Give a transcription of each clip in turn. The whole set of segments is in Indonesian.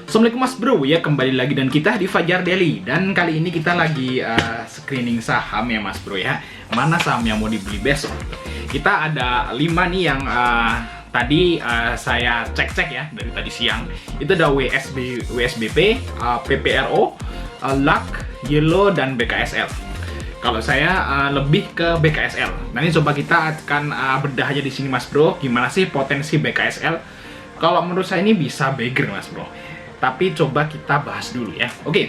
Assalamualaikum Mas Bro, ya kembali lagi dan kita di Fajar Daily. Dan kali ini kita lagi screening saham ya Mas Bro ya. Mana saham yang mau dibeli besok? Kita ada 5 nih yang tadi saya cek-cek ya dari tadi siang. Itu ada WSBP, PPRO, LAK, Yellow, dan BKSL. Kalau saya lebih ke BKSL. Nanti coba kita akan bedah aja di sini Mas Bro. Gimana sih potensi BKSL? Kalau menurut saya ini bisa beggar Mas Bro. Tapi coba kita bahas dulu ya. Oke.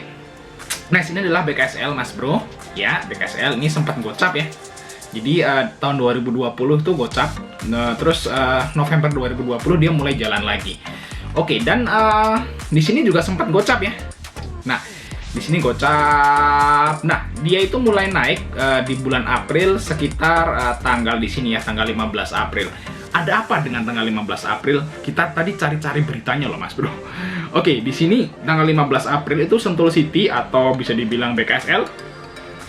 Nah, ini adalah BKSL Mas Bro. Ya, BKSL ini sempat gocap ya. Jadi tahun 2020 tuh gocap. Terus November 2020 dia mulai jalan lagi. Oke, dan di sini juga sempat gocap ya. Nah, di sini gocap. Nah, dia itu mulai naik di bulan April sekitar tanggal di sini ya, tanggal 15 April. Ada apa dengan tanggal 15 April? Kita tadi cari-cari beritanya loh Mas Bro. Oke, di sini tanggal 15 April itu Sentul City atau bisa dibilang BKSL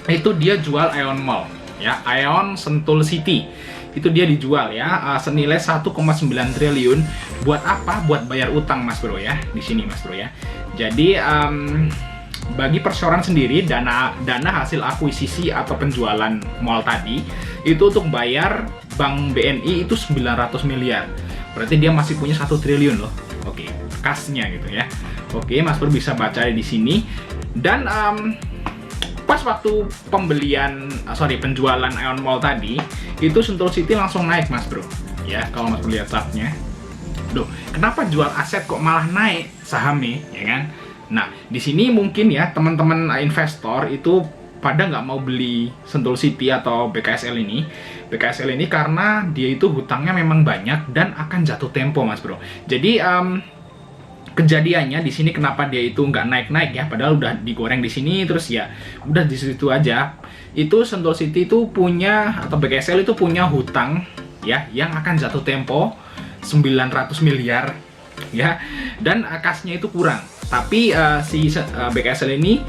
itu dia jual Aeon Mall ya, Aeon Sentul City. Itu dia dijual ya senilai 1,9 triliun. Buat apa? Buat bayar utang Mas Bro ya. Di sini Mas Bro ya. Jadi bagi perseroan sendiri dana hasil akuisisi atau penjualan mall tadi itu untuk bayar Bank BNI itu 900 miliar. Berarti dia masih punya 1 triliun loh. Oke, kasnya gitu ya. Oke, Mas Bro bisa baca di sini. Dan pas waktu penjualan Aeon Mall tadi, itu Sentul City langsung naik Mas Bro. Ya, kalau Mas Bro lihat chartnya. Duh, kenapa jual aset kok malah naik sahamnya, ya kan? Nah, di sini mungkin ya teman-teman investor itu pada nggak mau beli Sentul City atau BKSL ini karena dia itu hutangnya memang banyak dan akan jatuh tempo Mas Bro. Jadi kejadiannya di sini kenapa dia itu nggak naik-naik ya, padahal udah digoreng di sini terus ya udah di situ aja. Itu Sentul City itu punya atau BKSL itu punya hutang ya yang akan jatuh tempo 900 miliar ya, dan kasnya itu kurang. Tapi si BKSL ini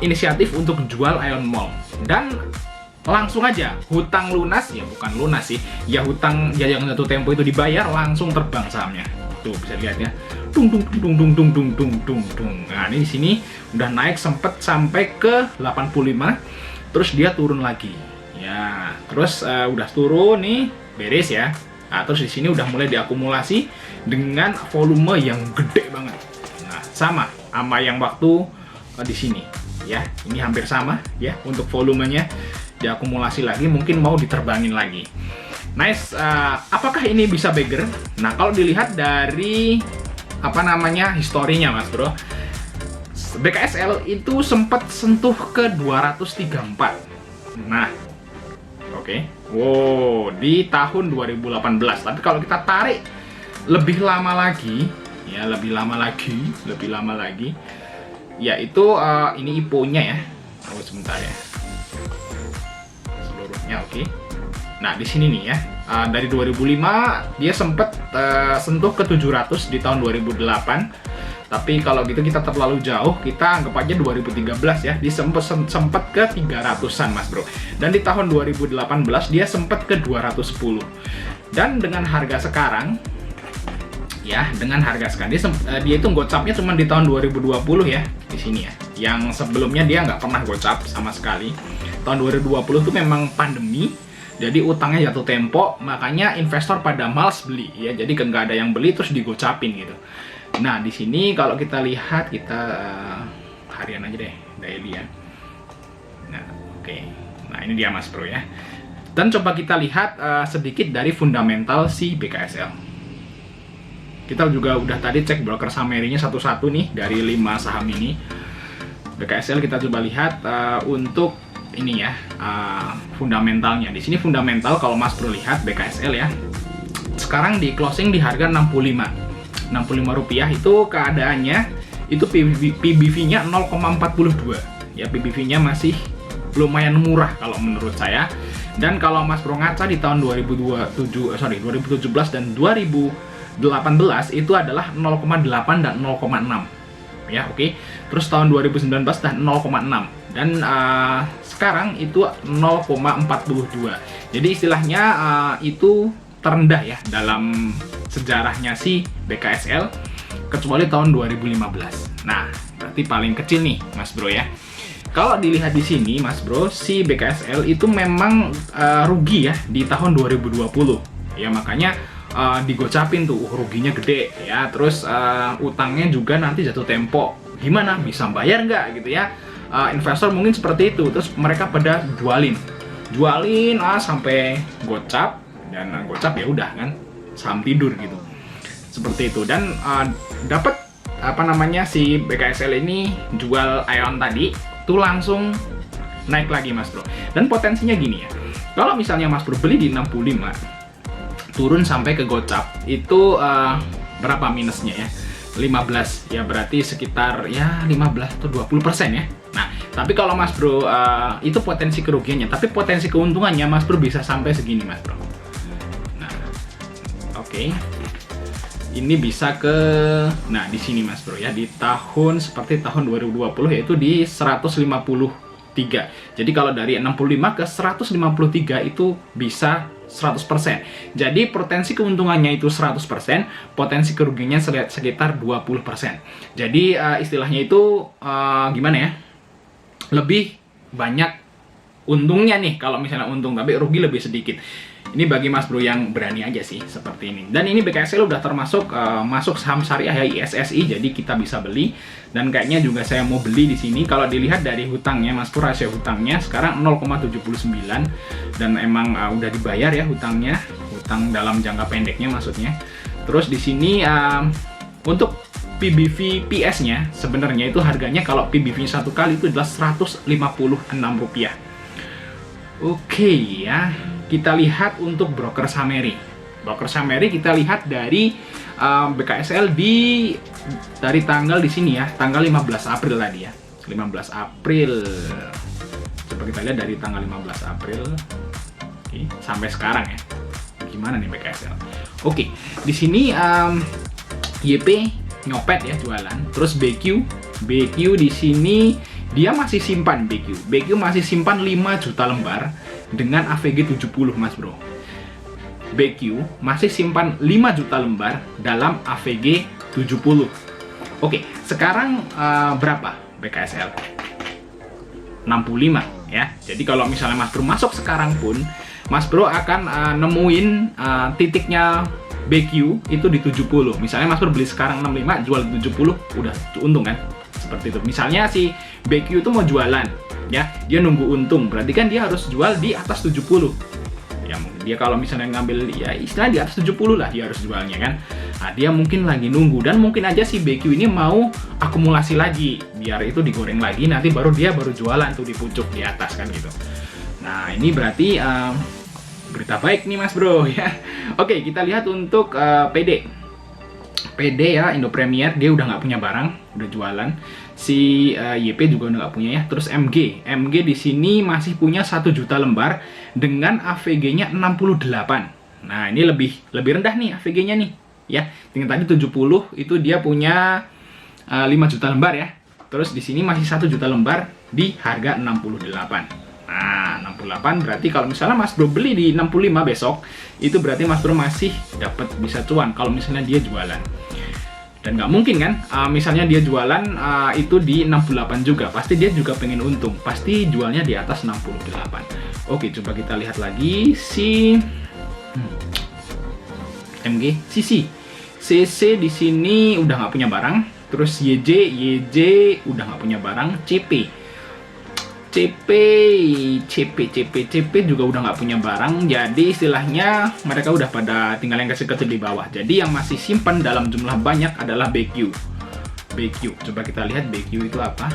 inisiatif untuk jual Aeon Mall dan langsung aja hutang lunas, ya bukan lunas sih, ya hutang ya yang jatuh tempo itu dibayar, langsung terbang sahamnya. Tuh bisa lihat ya, dung dung dung dung dung dung dung dung dung. Nah ini di sini udah naik sempet sampai ke 85, terus dia turun lagi. Ya terus udah turun nih, beres ya. Nah terus di sini udah mulai diakumulasi dengan volume yang gede banget. Nah sama yang waktu di sini ya, ini hampir sama ya untuk volumenya, diakumulasi lagi, mungkin mau diterbangin lagi. Nice. Apakah ini bisa beggar? Nah kalau dilihat dari historinya Mas Bro, BKSL itu sempat sentuh ke 234. Nah oke. Wow, di tahun 2018. Tapi kalau kita tarik lebih lama lagi ya, lebih lama lagi yaitu ini IPO-nya ya. Oh sebentar ya, seluruhnya oke. Nah di sini nih ya, dari 2005 dia sempat sentuh ke 700 di tahun 2008. Tapi kalau gitu kita terlalu jauh, kita anggap aja 2013 ya, dia sempat ke 300-an Mas Bro. Dan di tahun 2018 dia sempat ke 210. Dan dengan harga sekarang ya, dia itu gocapnya cuma di tahun 2020 ya, di sini ya. Yang sebelumnya dia nggak pernah gocap sama sekali. Tahun 2020 itu memang pandemi, jadi utangnya jatuh tempo, makanya investor pada males beli ya. Jadi nggak ada yang beli terus digocapin gitu. Nah di sini kalau kita lihat, kita harian aja deh, daily ya. Nah oke. Nah ini dia Mas Bro ya. Dan coba kita lihat sedikit dari fundamental si BKSL. Kita juga udah tadi cek broker summary-nya satu-satu nih dari 5 saham ini. BKSL kita coba lihat untuk ini ya, fundamentalnya. Di sini fundamental kalau Mas Bro lihat BKSL ya, sekarang di closing di harga 65 rupiah. Itu keadaannya itu PBV-nya 0,42 ya, PBV-nya masih lumayan murah kalau menurut saya. Dan kalau Mas Bro ngaca di tahun 2017 dan 2018 itu adalah 0,8 dan 0,6 ya, oke. Terus tahun 2019 dan 0,6 dan sekarang itu 0,42. Jadi istilahnya itu terendah ya dalam sejarahnya si BKSL. kecuali tahun 2015. Nah, berarti paling kecil nih, Mas Bro ya. Kalau dilihat di sini, Mas Bro, si BKSL itu memang rugi ya di tahun 2020. Ya makanya digocapin tuh, ruginya gede ya. Terus utangnya juga nanti jatuh tempo. Gimana? Bisa bayar nggak gitu ya? Investor mungkin seperti itu. Terus mereka pada jualin sampai gocap, dan gocap ya udah kan, saham tidur gitu. Seperti itu. Dan dapat si BKSL ini jual Aeon tadi itu langsung naik lagi, Mas Bro. Dan potensinya gini ya, kalau misalnya Mas Bro beli di 65 turun sampai ke gocap, itu berapa minusnya ya? 15 ya, berarti sekitar ya 15 atau 20% ya. Nah, tapi kalau Mas Bro itu potensi kerugiannya, tapi potensi keuntungannya Mas Bro bisa sampai segini, Mas Bro. Nah, oke. Ini bisa ke, nah di sini Mas Bro ya, di tahun seperti tahun 2020 yaitu di 153. Jadi kalau dari 65 ke 153 itu bisa 100%. Jadi potensi keuntungannya itu 100%, potensi kerugiannya sekitar 20%. Jadi istilahnya itu gimana ya? Lebih banyak untungnya nih kalau misalnya untung, tapi rugi lebih sedikit. Ini bagi Mas Bro yang berani aja sih seperti ini. Dan ini BKSL udah termasuk masuk saham syariah ya, ISSI, jadi kita bisa beli. Dan kayaknya juga saya mau beli di sini. Kalau dilihat dari hutangnya, Mas Bro, rasio hutangnya sekarang 0,79, dan emang udah dibayar ya hutangnya, hutang dalam jangka pendeknya maksudnya. Terus di sini untuk PBV PS-nya sebenarnya itu harganya, kalau PBV satu kali itu adalah Rp156. Oke ya, kita lihat untuk broker Sameri. Broker Sameri kita lihat dari BKSL dari tanggal di sini ya, tanggal 15 April tadi ya. 15 April. Coba kita lihat dari tanggal 15 April. Oke, sampai sekarang ya. Gimana nih BKSL? Oke, di sini YP nyopet ya jualan. Terus BQ di sini dia masih simpan, BQ masih simpan 5 juta lembar dengan AVG 70, Mas Bro. BQ masih simpan 5 juta lembar dalam AVG 70. Oke, sekarang berapa BKSL? 65 ya. Jadi kalau misalnya Mas Bro masuk sekarang pun, Mas Bro akan nemuin titiknya BQ itu di 70. Misalnya Mas Bro beli sekarang 65, jual 70, udah untung kan? Seperti itu. Misalnya si BQ itu mau jualan ya, dia nunggu untung, berarti kan dia harus jual di atas 70 ya. Dia kalau misalnya ngambil ya istilah di atas 70 lah dia harus jualnya kan. Nah, dia mungkin lagi nunggu, dan mungkin aja si BQ ini mau akumulasi lagi biar itu digoreng lagi, nanti baru jualan tuh di pucuk di atas kan gitu. Nah, ini berarti berita baik nih Mas Bro ya. Oke, kita lihat untuk PD ya, Indo Premier, dia udah nggak punya barang, udah jualan. Si YP juga udah nggak punya ya. Terus MG di sini masih punya 1 juta lembar dengan AVG-nya 68. Nah, ini lebih rendah nih AVG-nya nih ya. Dengan tadi 70 itu dia punya 5 juta lembar ya. Terus di sini masih 1 juta lembar di harga 68. Nah, 68 berarti kalau misalnya Mas Bro beli di 65 besok, itu berarti Mas Bro masih dapat bisa cuan kalau misalnya dia jualan. Dan nggak mungkin kan, misalnya dia jualan itu di 68 juga, pasti dia juga pengen untung, pasti jualnya di atas 68. Oke, coba kita lihat lagi si MG, CC di sini udah nggak punya barang. Terus YJ udah nggak punya barang. CP juga udah nggak punya barang. Jadi istilahnya mereka udah pada tinggal yang kecil-kecil di bawah. Jadi yang masih simpan dalam jumlah banyak adalah BQ. Coba kita lihat BQ itu apa.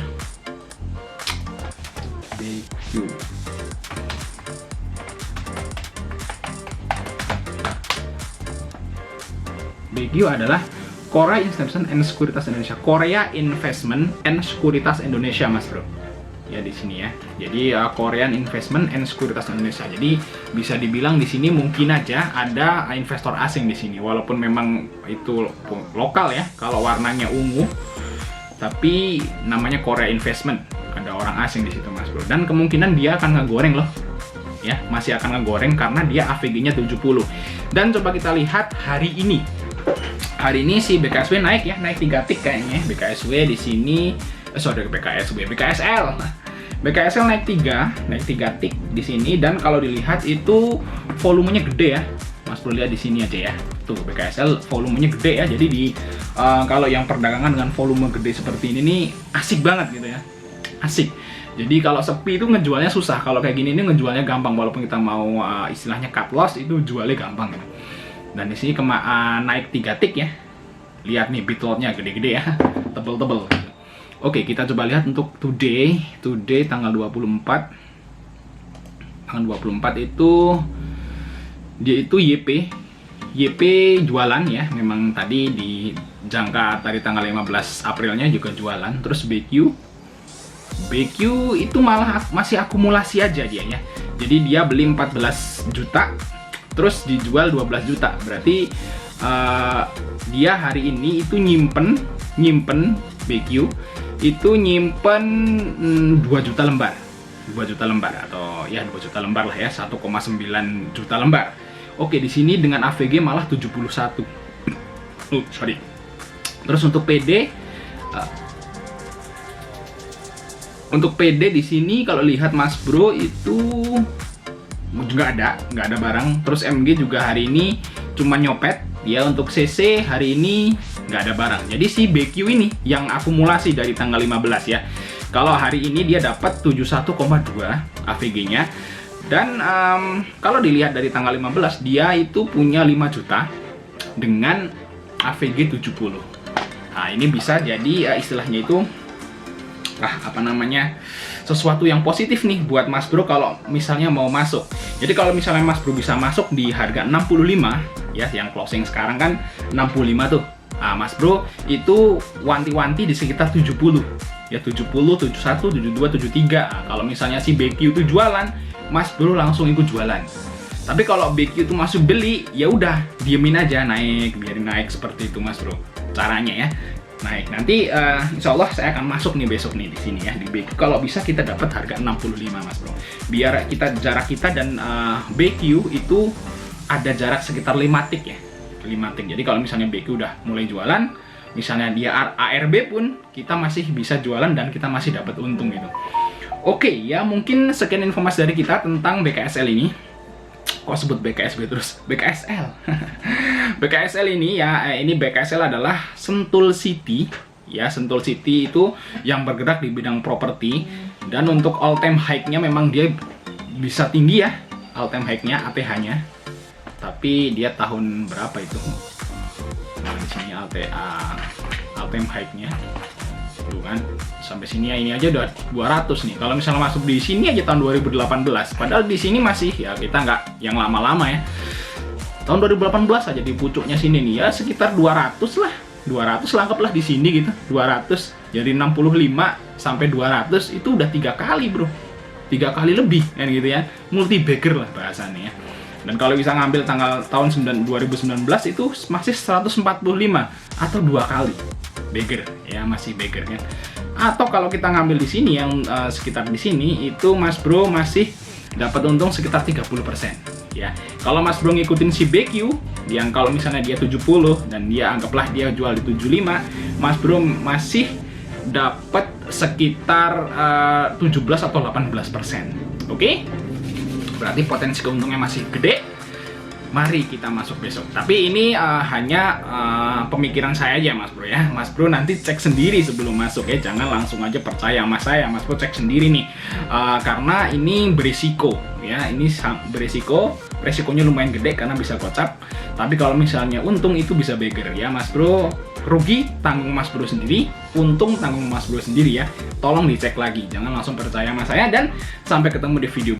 BQ adalah Korea Investment and Sekuritas Indonesia. Korea Investment and Sekuritas Indonesia, Mas Bro. Ya di sini ya. Jadi Korean Investment and Sekuritas Indonesia. Jadi bisa dibilang di sini mungkin aja ada investor asing di sini, walaupun memang itu lokal ya. Kalau warnanya ungu, tapi namanya Korea Investment. Ada orang asing di situ, Mas Bro. Dan kemungkinan dia akan ngegoreng loh. Ya, masih akan ngegoreng karena dia AVG-nya 70. Dan coba kita lihat hari ini. hari ini si BKSW naik ya, naik 3 tick kayaknya. BKSW di sini, BKSL. BKSL naik 3 tick di sini, dan kalau dilihat itu volumenya gede ya. Mas Bro lihat di sini aja ya. Tuh BKSL volumenya gede ya. Jadi kalau yang perdagangan dengan volume gede seperti ini nih asik banget gitu ya. Asik. Jadi kalau sepi itu ngejualnya susah. Kalau kayak gini ini ngejualnya gampang, walaupun kita mau istilahnya cut loss itu jualnya gampang gitu. Dan di sini naik 3 tick ya. Lihat nih bit lotnya gede-gede ya. Tebel-tebel. Oke, kita coba lihat untuk today tanggal 24. Tanggal 24 itu dia itu YP jualan ya. Memang tadi di jangka dari tanggal 15 Aprilnya juga jualan. Terus BQ itu malah masih akumulasi aja dia ya. Jadi dia beli 14 juta terus dijual 12 juta. Berarti dia hari ini itu nyimpen BQ itu nyimpen 2 juta lembar. 2 juta lembar atau ya 2 juta lembar lah ya, 1,9 juta lembar. Oke, di sini dengan AVG malah 71. Sorry. Terus untuk PD di sini kalau lihat Mas Bro itu nggak ada barang. Terus MG juga hari ini cuma nyopet ya. Untuk CC hari ini nggak ada barang. Jadi si BQ ini yang akumulasi dari tanggal 15 ya. Kalau hari ini dia dapat 71,2 AVG-nya. Dan kalau dilihat dari tanggal 15 dia itu punya 5 juta dengan AVG 70. Nah, ini bisa jadi istilahnya itu sesuatu yang positif nih buat Mas Bro kalau misalnya mau masuk. Jadi kalau misalnya Mas Bro bisa masuk di harga 65 ya, yang closing sekarang kan 65 tuh. Nah, Mas Bro itu wanti-wanti di sekitar 70 ya, 70, 71, 72, 73. Nah, kalau misalnya si BQ itu jualan, Mas Bro langsung ikut jualan. Tapi kalau BQ itu masuk beli, ya udah diemin aja naik, biarin naik seperti itu Mas Bro. Caranya ya. Naik. Nanti insya Allah saya akan masuk nih besok nih di sini ya di BQ. Kalau bisa kita dapat harga 65 Mas Bro. Biar jarak kita dan BQ itu ada jarak sekitar 5 tick ya. 5 tick. Jadi kalau misalnya BQ udah mulai jualan, misalnya dia ARB pun kita masih bisa jualan dan kita masih dapat untung gitu. Oke, ya mungkin sekian informasi dari kita tentang BKSL ini. Kok sebut BKSB terus? BKSL. BKSL ini ya, ini BKSL adalah Sentul City. Ya, Sentul City itu yang bergerak di bidang properti. Dan untuk all time high-nya memang dia bisa tinggi ya. All time high-nya, ATH-nya. Tapi dia tahun berapa itu? Nah, di sini all time high-nya. Tuh kan, sampai sini ya, ini aja udah 200 nih. Kalau misalnya masuk di sini aja tahun 2018, padahal di sini masih ya kita nggak yang lama-lama ya. Tahun 2018 aja di pucuknya sini nih ya sekitar 200 lah. 200 lah, anggaplah di sini gitu. 200 jadi 65 sampai 200 itu udah 3 kali, Bro. 3 kali lebih kan gitu ya. Multi bagger lah bahasannya ya. Dan kalau bisa ngambil tahun 2019 itu masih 145 atau 2 kali bagger ya, masih bagger kan. Atau kalau kita ngambil di sini yang sekitar di sini itu Mas Bro masih dapat untung sekitar 30% ya. Kalau Mas Bro ngikutin si BQ yang kalau misalnya dia 70 dan dia anggaplah dia jual di 75, Mas Bro masih dapat sekitar 17 atau 18%. Oke? Berarti potensi keuntungnya masih gede. Mari kita masuk besok. Tapi ini hanya pemikiran saya aja Mas Bro ya. Mas Bro nanti cek sendiri sebelum masuk ya. Jangan langsung aja percaya sama saya. Mas Bro cek sendiri nih. Karena ini berisiko ya. Ini berisiko. Resikonya lumayan gede karena bisa gocap. Tapi kalau misalnya untung itu bisa bagger ya Mas Bro. Rugi tanggung Mas Bro sendiri, untung tanggung Mas Bro sendiri ya. Tolong dicek lagi. Jangan langsung percaya sama saya. Dan sampai ketemu di video